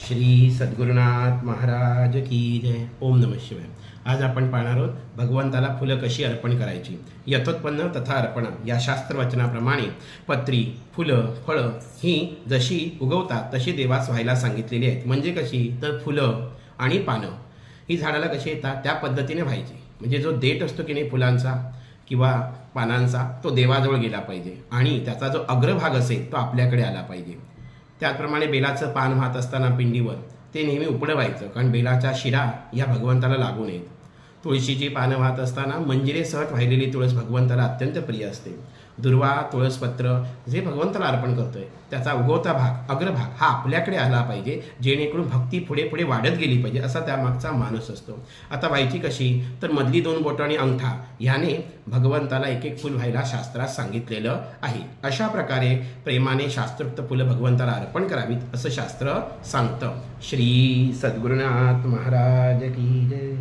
श्री सद्गुरुनाथ महाराज की जय. ओम नमः शिवाय. आज आपण पाहणार आहोत भगवंताला फुलं कशी अर्पण करायची. यथोत्पन्न तथा अर्पण या शास्त्रवचनाप्रमाणे पत्री, फुलं, फळं ही जशी उगवतात तशी देवास व्हायला सांगितलेली आहेत. म्हणजे कशी तर फुलं आणि पानं ही झाडाला कशी येतात त्या पद्धतीने व्हायची. म्हणजे जो देठ असतो की नाही फुलांचा किंवा पानांचा तो देवाजवळ गेला पाहिजे आणि त्याचा जो अग्रभाग असेल तो आपल्याकडे आला पाहिजे. त्याचप्रमाणे बेलाचं पान वाहत असताना पिंडीवर ते नेहमी उपडं व्हायचं, कारण बेलाच्या शिरा ह्या भगवंताला लागू नयेत. तुळशीची पानं वाहत असताना मंजिरे सहट वाहिलेली तुळस भगवंताला अत्यंत प्रिय असते. दुर्वा, तुळसपत्र जे भगवंताला अर्पण करतोय त्याचा उगवता भाग, अग्रभाग हा आपल्याकडे आला पाहिजे, जेणेकरून भक्ती पुढे पुढे वाढत गेली पाहिजे असा त्यामागचा मानस असतो. आता व्हायची कशी तर मधली दोन बोटं आणि अंगठा ह्याने भगवंताला एक एक फुल व्हायला शास्त्रात सांगितलेलं आहे. अशा प्रकारे प्रेमाने शास्त्रोक्त फुलं भगवंताला अर्पण करावीत असं शास्त्र सांगतं. श्री सद्गुरुनाथ महाराज की